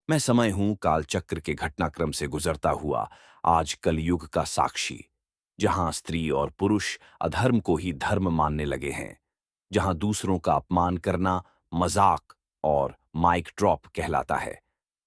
मैं समय हूं कालचक्र के घटनाक्रम से गुजरता हुआ आज कलयुग का साक्षी, जहां स्त्री और पुरुष अधर्म को ही धर्म मानने लगे हैं, जहां दूसरों का अपमान करना मजाक और माइक ड्रॉप कहलाता है,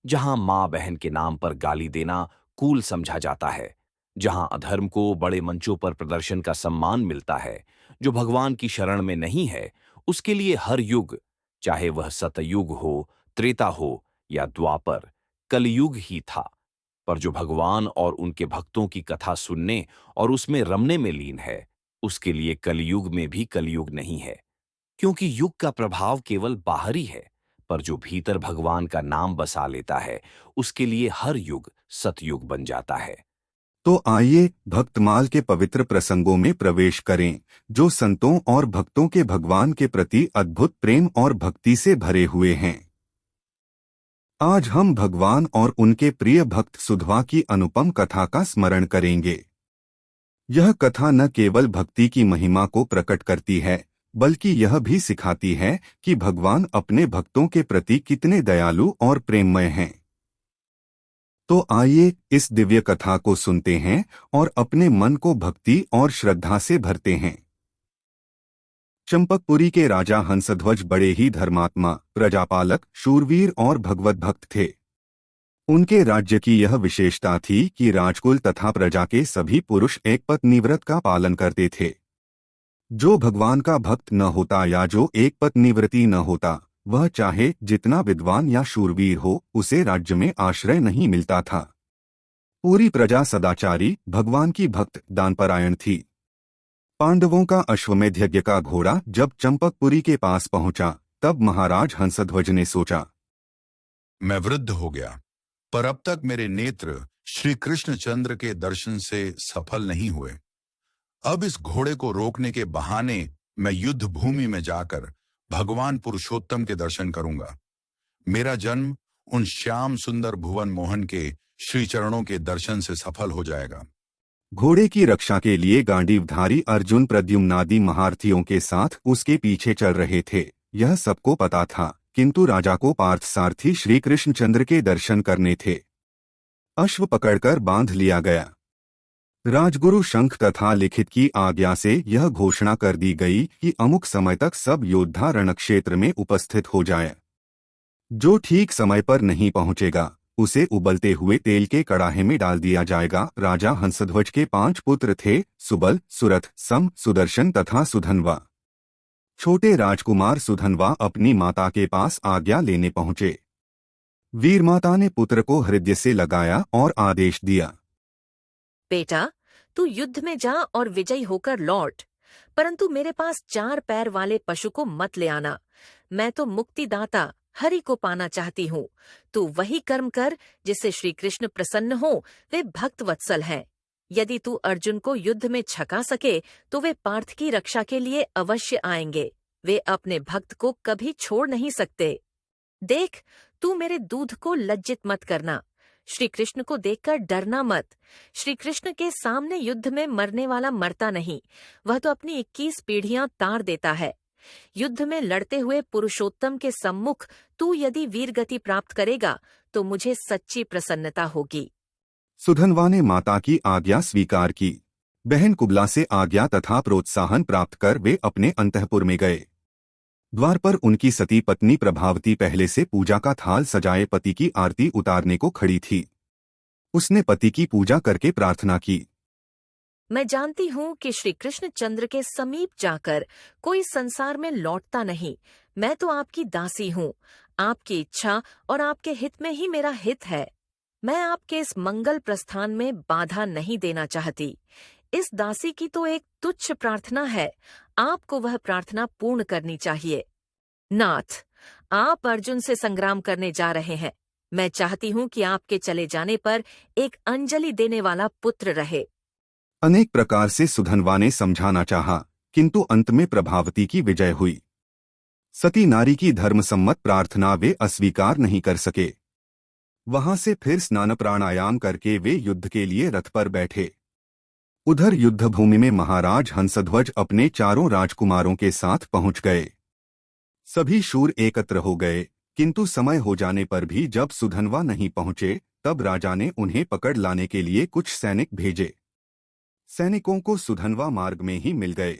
जहां मां बहन के नाम पर गाली देना कूल समझा जाता है, जहां अधर्म को बड़े मंचों पर प्रदर्शन का सम्मान मिलता है। जो भगवान की शरण में नहीं है, उसके लिए हर युग, चाहे वह सतयुग हो, त्रेता हो या द्वापर, कलयुग ही था। पर जो भगवान और उनके भक्तों की कथा सुनने और उसमें रमने में लीन है, उसके लिए कलयुग में भी कलयुग नहीं है। क्योंकि युग का प्रभाव केवल बाहरी है, पर जो भीतर भगवान का नाम बसा लेता है, उसके लिए हर युग सतयुग बन जाता है। तो आइए भक्तमाल के पवित्र प्रसंगों में प्रवेश करें, जो संतों और भक्तों के भगवान के प्रति अद्भुत प्रेम और भक्ति से भरे हुए हैं। आज हम भगवान और उनके प्रिय भक्त सुधवा की अनुपम कथा का स्मरण करेंगे। यह कथा न केवल भक्ति की महिमा को प्रकट करती है, बल्कि यह भी सिखाती है कि भगवान अपने भक्तों के प्रति कितने दयालु और प्रेममय हैं। तो आइए इस दिव्य कथा को सुनते हैं और अपने मन को भक्ति और श्रद्धा से भरते हैं। चंपकपुरी के राजा हंसध्वज बड़े ही धर्मात्मा, प्रजापालक, शूरवीर और भगवत भक्त थे। उनके राज्य की यह विशेषता थी कि राजकुल तथा प्रजा के सभी पुरुष एक पत्नीव्रत का पालन करते थे। जो भगवान का भक्त न होता या जो एक पत्नीव्रती न होता, वह चाहे जितना विद्वान या शूरवीर हो, उसे राज्य में आश्रय नहीं मिलता था। पूरी प्रजा सदाचारी, भगवान की भक्त, दानपरायण थी। पांडवों का अश्वमेध यज्ञ का घोड़ा जब चंपकपुरी के पास पहुंचा, तब महाराज हंसध्वज ने सोचा, मैं वृद्ध हो गया, पर अब तक मेरे नेत्र श्री कृष्णचंद्र के दर्शन से सफल नहीं हुए। अब इस घोड़े को रोकने के बहाने मैं युद्ध भूमि में जाकर भगवान पुरुषोत्तम के दर्शन करूंगा। मेरा जन्म उन श्याम सुंदर भुवन मोहन के श्री चरणों के दर्शन से सफल हो जाएगा। घोड़े की रक्षा के लिए गांडीवधारी अर्जुन प्रद्युम्नादि महारथियों के साथ उसके पीछे चल रहे थे। यह सबको पता था, किंतु राजा को पार्थसारथी श्री कृष्णचंद्र के दर्शन करने थे। अश्व पकड़कर बांध लिया गया। राजगुरु शंख तथा लिखित की आज्ञा से यह घोषणा कर दी गई कि अमुक समय तक सब योद्धा रणक्षेत्र में उपस्थित हो जाए। जो ठीक समय पर नहीं पहुंचेगा, उसे उबलते हुए तेल के कड़ाहे में डाल दिया जाएगा। राजा हंसध्वज के 5 पुत्र थे, सुबल, सुरथ, सम, सुदर्शन तथा सुधनवा। छोटे राजकुमार सुधनवा अपनी माता के पास आज्ञा लेने पहुंचे। वीरमाता ने पुत्र को हृदय से लगाया और आदेश दिया, बेटा, तू युद्ध में जा और विजयी होकर लौट, परंतु मेरे पास 4 पैर वाले पशु को मत ले आना। मैं तो मुक्तिदाता हरि को पाना चाहती हूँ। तू वही कर्म कर जिससे श्री कृष्ण प्रसन्न हो। वे भक्त वत्सल हैं। यदि तू अर्जुन को युद्ध में छका सके तो वे पार्थ की रक्षा के लिए अवश्य आएंगे। वे अपने भक्त को कभी छोड़ नहीं सकते। देख, तू मेरे दूध को लज्जित मत करना। श्री कृष्ण को देखकर डरना मत। श्री कृष्ण के सामने युद्ध में मरने वाला मरता नहीं, वह तो अपनी 21 पीढ़ियां तार देता है। युद्ध में लड़ते हुए पुरुषोत्तम के सम्मुख तू यदि वीरगति प्राप्त करेगा तो मुझे सच्ची प्रसन्नता होगी। सुधनवा ने माता की आज्ञा स्वीकार की। बहन कुबला से आज्ञा तथा प्रोत्साहन प्राप्त कर वे अपने अंतःपुर में गए। द्वार पर उनकी सती पत्नी प्रभावती पहले से पूजा का थाल सजाए पति की आरती उतारने को खड़ी थी। उसने पति की पूजा करके प्रार्थना की, मैं जानती हूँ कि श्री कृष्ण चंद्र के समीप जाकर कोई संसार में लौटता नहीं। मैं तो आपकी दासी हूँ। आपकी इच्छा और आपके हित में ही मेरा हित है। मैं आपके इस मंगल प्रस्थान में बाधा नहीं देना चाहती। इस दासी की तो एक तुच्छ प्रार्थना है, आपको वह प्रार्थना पूर्ण करनी चाहिए। नाथ, आप अर्जुन से संग्राम करने जा रहे हैं। मैं चाहती हूँ कि आपके चले जाने पर एक अंजलि देने वाला पुत्र रहे। अनेक प्रकार से सुधनवा ने समझाना चाहा, किंतु अंत में प्रभावती की विजय हुई। सती नारी की धर्मसम्मत प्रार्थना वे अस्वीकार नहीं कर सके। वहां से फिर स्नान प्राणायाम करके वे युद्ध के लिए रथ पर बैठे। उधर युद्धभूमि में महाराज हंसध्वज अपने 4 राजकुमारों के साथ पहुंच गए। सभी शूर एकत्र हो गए। किंतु समय हो जाने पर भी जब सुधनवा नहीं पहुंचे, तब राजा ने उन्हें पकड़ लाने के लिए कुछ सैनिक भेजे। सैनिकों को सुधनवा मार्ग में ही मिल गए।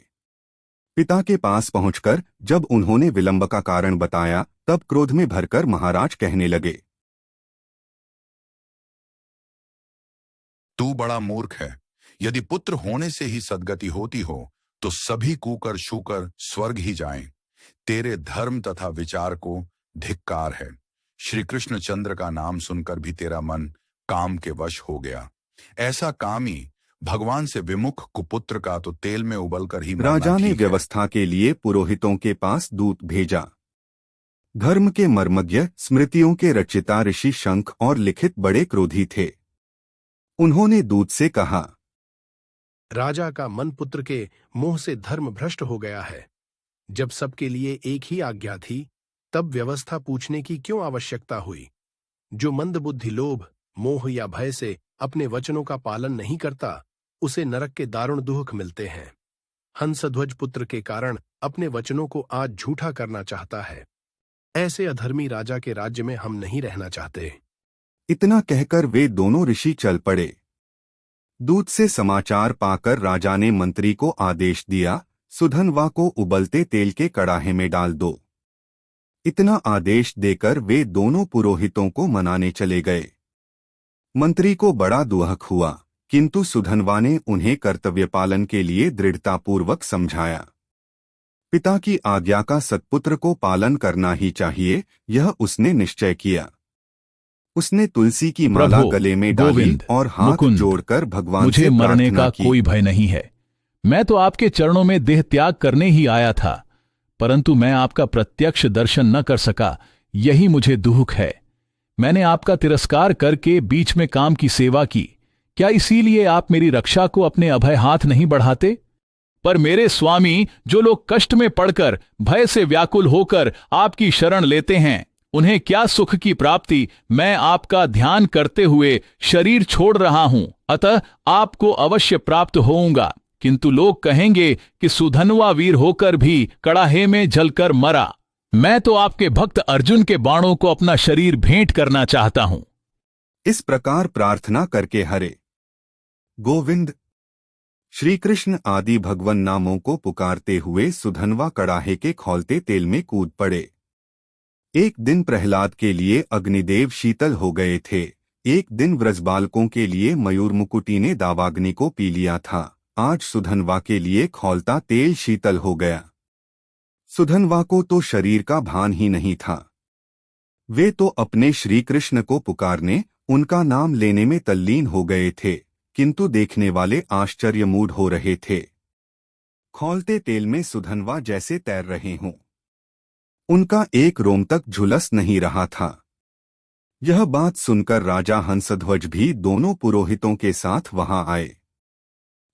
पिता के पास पहुंचकर जब उन्होंने विलंब का कारण बताया, तब क्रोध में भरकर महाराज कहने लगे, तू बड़ा मूर्ख है। यदि पुत्र होने से ही सद्गति होती हो तो सभी कूकर छूकर स्वर्ग ही जाएं। तेरे धर्म तथा विचार को धिक्कार है। श्री कृष्ण चंद्र का नाम सुनकर भी तेरा मन काम के वश हो गया। ऐसा कामी भगवान से विमुख कुपुत्र का तो तेल में उबलकर ही मरना राजा ने ठीक है। व्यवस्था के लिए पुरोहितों के पास दूत भेजा। धर्म के मर्मज्ञ, स्मृतियों के रचिता ऋषि शंख और लिखित बड़े क्रोधी थे। उन्होंने दूत से कहा, राजा का मन पुत्र के मोह से धर्म भ्रष्ट हो गया है। जब सबके लिए एक ही आज्ञा थी, तब व्यवस्था पूछने की क्यों आवश्यकता हुई? जो मंदबुद्धि लोभ, मोह या भय से अपने वचनों का पालन नहीं करता, उसे नरक के दारुण दुख मिलते हैं। हंसध्वज पुत्र के कारण अपने वचनों को आज झूठा करना चाहता है। ऐसे अधर्मी राजा के राज्य में हम नहीं रहना चाहते। इतना कहकर वे दोनों ऋषि चल पड़े। दूत से समाचार पाकर राजा ने मंत्री को आदेश दिया, सुधनवा को उबलते तेल के कड़ाहे में डाल दो। इतना आदेश देकर वे दोनों पुरोहितों को मनाने चले गए। मंत्री को बड़ा दुहक हुआ, किंतु सुधनवा ने उन्हें कर्तव्य पालन के लिए दृढ़तापूर्वक समझाया। पिता की आज्ञा का सत्पुत्र को पालन करना ही चाहिए, यह उसने निश्चय किया। उसने तुलसी की माला प्रभु, गले में डाली गोविंद, और हाथ मुकुंद, जोड़कर भगवान मुझे से मरने प्रार्थना का की। कोई भय नहीं है। मैं तो आपके चरणों में देह त्याग करने ही आया था, परंतु मैं आपका प्रत्यक्ष दर्शन न कर सका, यही मुझे दुख है। मैंने आपका तिरस्कार करके बीच में काम की सेवा की। क्या इसीलिए आप मेरी रक्षा को अपने अभय हाथ नहीं बढ़ाते? पर मेरे स्वामी, जो लोग कष्ट में पड़कर भय से व्याकुल होकर आपकी शरण लेते हैं, उन्हें क्या सुख की प्राप्ति? मैं आपका ध्यान करते हुए शरीर छोड़ रहा हूं, अतः आपको अवश्य प्राप्त होऊंगा। किंतु लोग कहेंगे कि सुधनवा वीर होकर भी कड़ाहे में जलकर मरा। मैं तो आपके भक्त अर्जुन के बाणों को अपना शरीर भेंट करना चाहता हूं। इस प्रकार प्रार्थना करके हरे गोविंद श्री कृष्ण आदि भगवन नामों को पुकारते हुए सुधनवा कड़ाहे के खौलते तेल में कूद पड़े। एक दिन प्रहलाद के लिए अग्निदेव शीतल हो गए थे। एक दिन व्रजबालकों के लिए मयूर मुकुटी ने दावाग्नि को पी लिया था। आज सुधनवा के लिए खौलता तेल शीतल हो गया। सुधनवा को तो शरीर का भान ही नहीं था। वे तो अपने श्री कृष्ण को पुकारने, उनका नाम लेने में तल्लीन हो गए थे, किंतु देखने वाले आश्चर्यमूढ़ हो रहे थे। खौलते तेल में सुधनवा जैसे तैर रहे हों। उनका एक रोम तक झुलस नहीं रहा था। यह बात सुनकर राजा हंसध्वज भी दोनों पुरोहितों के साथ वहां आए।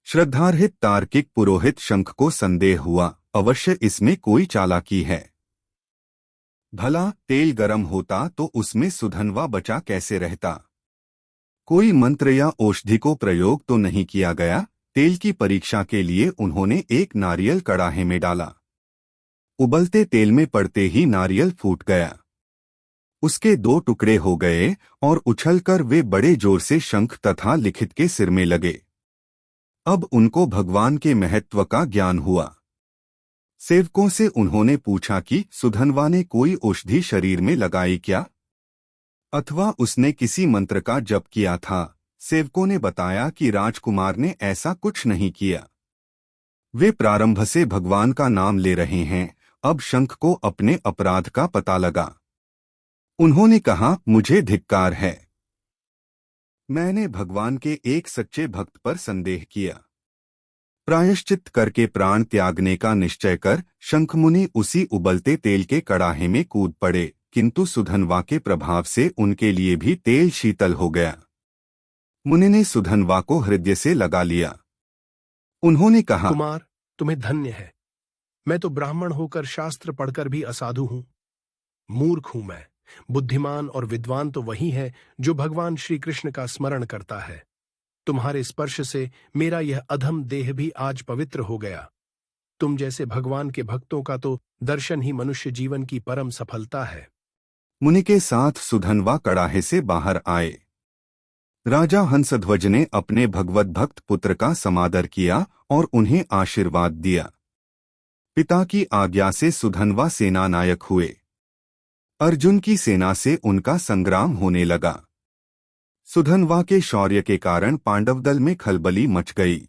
श्रद्धार्हित तार्किक पुरोहित शंख को संदेह हुआ, अवश्य इसमें कोई चालाकी है। भला तेल गरम होता तो उसमें सुधनवा बचा कैसे रहता? कोई मंत्र या औषधि को प्रयोग तो नहीं किया गया। तेल की परीक्षा के लिए उन्होंने एक नारियल कड़ाहे में डाला। उबलते तेल में पड़ते ही नारियल फूट गया। उसके 2 टुकड़े हो गए और उछलकर वे बड़े जोर से शंख तथा लिखित के सिर में लगे। अब उनको भगवान के महत्व का ज्ञान हुआ। सेवकों से उन्होंने पूछा कि सुधनवा ने कोई औषधि शरीर में लगाई क्या, अथवा उसने किसी मंत्र का जप किया था। सेवकों ने बताया कि राजकुमार ने ऐसा कुछ नहीं किया। वे प्रारंभ से भगवान का नाम ले रहे हैं। अब शंख को अपने अपराध का पता लगा। उन्होंने कहा, मुझे धिक्कार है। मैंने भगवान के एक सच्चे भक्त पर संदेह किया। प्रायश्चित करके प्राण त्यागने का निश्चय कर शंखमुनि उसी उबलते तेल के कड़ाहे में कूद पड़े, किंतु सुधनवा के प्रभाव से उनके लिए भी तेल शीतल हो गया। मुनि ने सुधनवा को हृदय से लगा लिया। उन्होंने कहा, कुमार, तुम्हें धन्य है। मैं तो ब्राह्मण होकर शास्त्र पढ़कर भी असाधु हूं। मूर्ख हूं मैं। बुद्धिमान और विद्वान तो वही है जो भगवान श्री कृष्ण का स्मरण करता है। तुम्हारे स्पर्श से मेरा यह अधम देह भी आज पवित्र हो गया। तुम जैसे भगवान के भक्तों का तो दर्शन ही मनुष्य जीवन की परम सफलता है। मुनि के साथ सुधन्वा कड़ाहे से बाहर आए। राजा हंसध्वज ने अपने भगवत भक्त पुत्र का समादर किया और उन्हें आशीर्वाद दिया। पिता की आज्ञा से सुधन्वा सेना नायक हुए। अर्जुन की सेना से उनका संग्राम होने लगा। सुधन्वा के शौर्य के कारण पांडव दल में खलबली मच गई।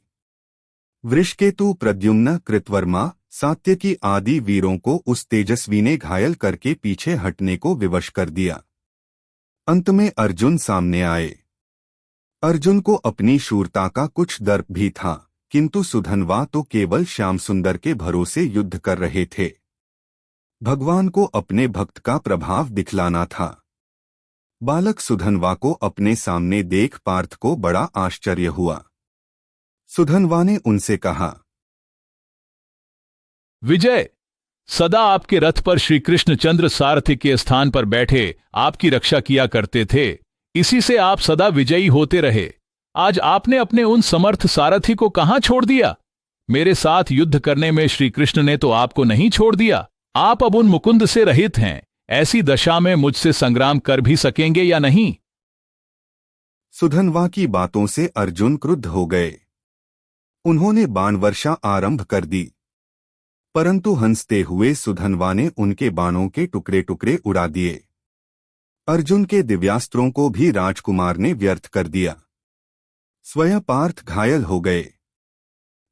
वृषकेतु, प्रद्युम्न, कृतवर्मा, सात्यकी आदि वीरों को उस तेजस्वी ने घायल करके पीछे हटने को विवश कर दिया। अंत में अर्जुन सामने आए। अर्जुन को अपनी शूरता का कुछ दर्प भी था, किंतु सुधन्वा तो केवल श्याम सुंदर के भरोसे युद्ध कर रहे थे। भगवान को अपने भक्त का प्रभाव दिखलाना था। बालक सुधन्वा को अपने सामने देख पार्थ को बड़ा आश्चर्य हुआ। सुधन्वा ने उनसे कहा, विजय, सदा आपके रथ पर श्री कृष्णचंद्र सारथी के स्थान पर बैठे आपकी रक्षा किया करते थे। इसी से आप सदा विजयी होते रहे। आज आपने अपने उन समर्थ सारथी को कहां छोड़ दिया? मेरे साथ युद्ध करने में श्री कृष्ण ने तो आपको नहीं छोड़ दिया। आप अब उन मुकुंद से रहित हैं। ऐसी दशा में मुझसे संग्राम कर भी सकेंगे या नहीं? सुधन्वा की बातों से अर्जुन क्रुद्ध हो गए। उन्होंने बाण वर्षा आरंभ कर दी, परंतु हंसते हुए सुधन्वा ने उनके बाणों के टुकड़े टुकड़े उड़ा दिए। अर्जुन के दिव्यास्त्रों को भी राजकुमार ने व्यर्थ कर दिया। स्वयं पार्थ घायल हो गए।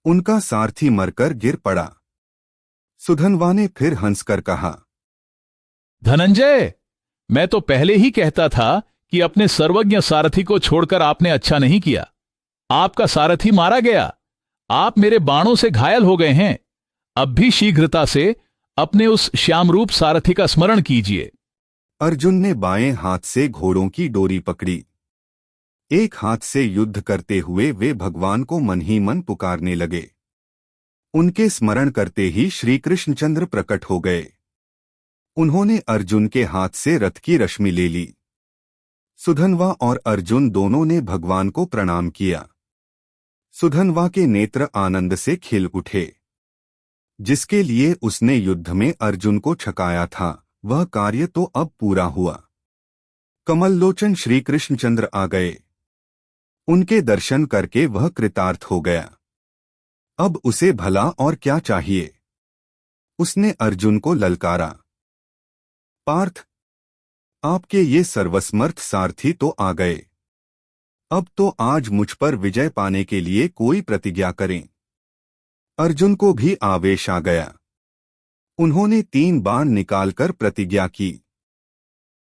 उनका सारथी मरकर गिर पड़ा। सुधन्वा ने फिर हंसकर कहा, धनंजय, मैं तो पहले ही कहता था कि अपने सर्वज्ञ सारथी को छोड़कर आपने अच्छा नहीं किया। आपका सारथी मारा गया। आप मेरे बाणों से घायल हो गए हैं। अब भी शीघ्रता से अपने उस श्यामरूप सारथी का स्मरण कीजिए। अर्जुन ने बाएं हाथ से घोड़ों की डोरी पकड़ी। एक हाथ से युद्ध करते हुए वे भगवान को मन ही मन पुकारने लगे। उनके स्मरण करते ही श्री कृष्णचंद्र प्रकट हो गए। उन्होंने अर्जुन के हाथ से रथ की रश्मि ले ली। सुधन्वा और अर्जुन दोनों ने भगवान को प्रणाम किया। सुधन्वा के नेत्र आनंद से खिल उठे। जिसके लिए उसने युद्ध में अर्जुन को छकाया था, वह कार्य तो अब पूरा हुआ। कमल लोचन श्री कृष्णचंद्र आ गए। उनके दर्शन करके वह कृतार्थ हो गया। अब उसे भला और क्या चाहिए? उसने अर्जुन को ललकारा, पार्थ, आपके ये सर्वसमर्थ सारथी तो आ गए। अब तो आज मुझ पर विजय पाने के लिए कोई प्रतिज्ञा करें। अर्जुन को भी आवेश आ गया। उन्होंने 3 बाण निकालकर प्रतिज्ञा की।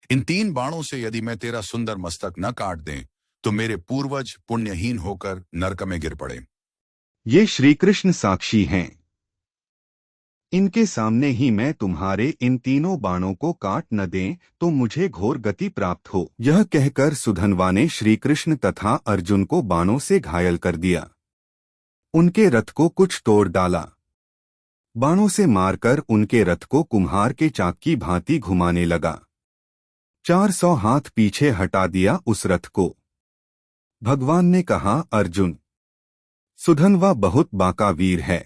इन 3 बाणों से यदि मैं तेरा सुंदर मस्तक न काट दें तो मेरे पूर्वज पुण्यहीन होकर नरक में गिर पड़े। ये श्री कृष्ण साक्षी हैं। इनके सामने ही मैं तुम्हारे इन तीनों बाणों को काट न दें तो मुझे घोर गति प्राप्त हो। यह कहकर सुधन्वा ने श्री कृष्ण तथा अर्जुन को बाणों से घायल कर दिया। उनके रथ को कुछ तोड़ डाला। बाणों से मारकर उनके रथ को कुम्हार के चाक की भांति घुमाने लगा। 400 हाथ पीछे हटा दिया उस रथ को। भगवान ने कहा, अर्जुन, सुधन्वा बहुत बाका वीर है।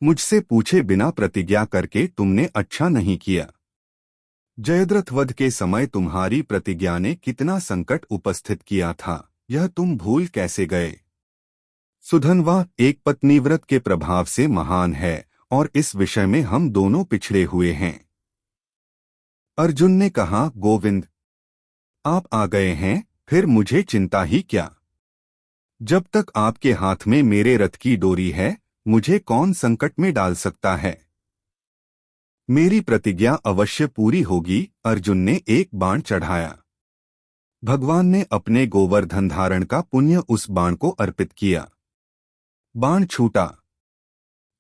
मुझसे पूछे बिना प्रतिज्ञा करके तुमने अच्छा नहीं किया। जयद्रथ वध के समय तुम्हारी प्रतिज्ञा ने कितना संकट उपस्थित किया था, यह तुम भूल कैसे गए? सुधन्वा एक पत्नीव्रत के प्रभाव से महान है और इस विषय में हम दोनों पिछड़े हुए हैं। अर्जुन ने कहा, गोविंद, आप आ गए हैं, फिर मुझे चिंता ही क्या? जब तक आपके हाथ में मेरे रथ की डोरी है, मुझे कौन संकट में डाल सकता है? मेरी प्रतिज्ञा अवश्य पूरी होगी। अर्जुन ने एक बाण चढ़ाया। भगवान ने अपने गोवर्धन धारण का पुण्य उस बाण को अर्पित किया। बाण छूटा,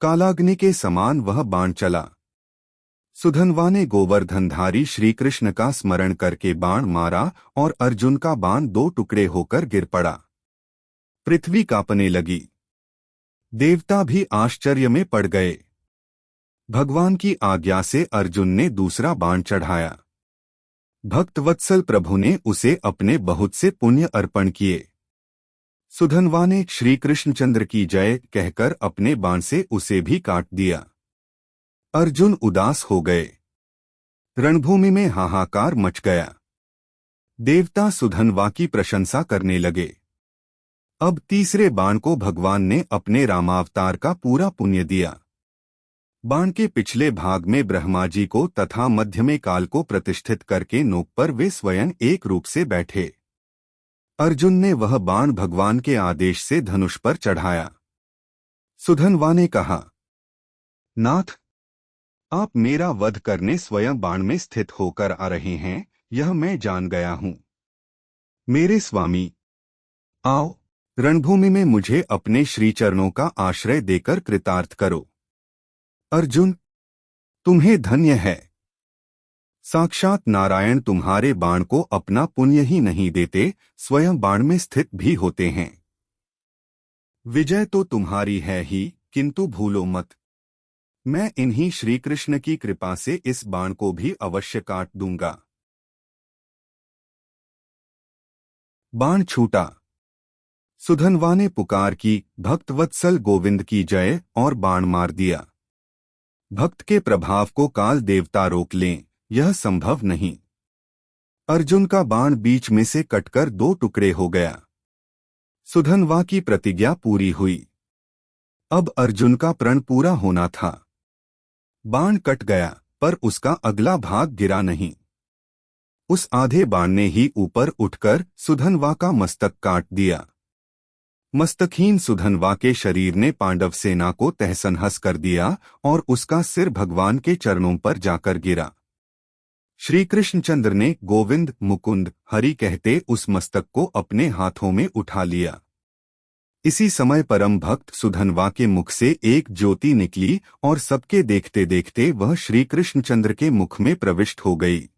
कालाग्नि के समान वह बाण चला। सुधन्वा ने गोवर्धनधारी श्री कृष्ण का स्मरण करके बाण मारा और अर्जुन का बाण 2 टुकड़े होकर गिर पड़ा। पृथ्वी कांपने लगी। देवता भी आश्चर्य में पड़ गए। भगवान की आज्ञा से अर्जुन ने दूसरा बाण चढ़ाया। भक्तवत्सल प्रभु ने उसे अपने बहुत से पुण्य अर्पण किए। सुधन्वा ने श्री कृष्णचंद्र की जय कहकर अपने बाण से उसे भी काट दिया। अर्जुन उदास हो गए। रणभूमि में हाहाकार मच गया। देवता सुधन्वा की प्रशंसा करने लगे। अब तीसरे बाण को भगवान ने अपने रामावतार का पूरा पुण्य दिया। बाण के पिछले भाग में ब्रह्मा जी को तथा मध्य में काल को प्रतिष्ठित करके नोक पर वे स्वयं एक रूप से बैठे। अर्जुन ने वह बाण भगवान के आदेश से धनुष पर चढ़ाया। सुधन्वा ने कहा, नाथ, आप मेरा वध करने स्वयं बाण में स्थित होकर आ रहे हैं, यह मैं जान गया हूं। मेरे स्वामी, आओ, रणभूमि में मुझे अपने श्री चरणों का आश्रय देकर कृतार्थ करो। अर्जुन, तुम्हें धन्य है। साक्षात नारायण तुम्हारे बाण को अपना पुण्य ही नहीं देते, स्वयं बाण में स्थित भी होते हैं। विजय तो तुम्हारी है ही, किंतु भूलो मत, मैं इन्हीं श्री कृष्ण की कृपा से इस बाण को भी अवश्य काट दूंगा। बाण छूटा। सुधन्वा ने पुकार की, भक्तवत्सल गोविंद की जय, और बाण मार दिया। भक्त के प्रभाव को काल देवता रोक लें, यह संभव नहीं। अर्जुन का बाण बीच में से कटकर 2 टुकड़े हो गया। सुधन्वा की प्रतिज्ञा पूरी हुई। अब अर्जुन का प्रण पूरा होना था। बाण कट गया, पर उसका अगला भाग गिरा नहीं। उस आधे बाण ने ही ऊपर उठकर सुधन्वा का मस्तक काट दिया। मस्तकहीन सुधन्वा के शरीर ने पांडव सेना को तहस-नहस कर दिया और उसका सिर भगवान के चरणों पर जाकर गिरा। श्री कृष्णचंद्र ने गोविंद, मुकुंद, हरि कहते उस मस्तक को अपने हाथों में उठा लिया। इसी समय परम भक्त सुधन्वा के मुख से एक ज्योति निकली और सबके देखते देखते वह श्री कृष्णचंद्र के मुख में प्रविष्ट हो गई।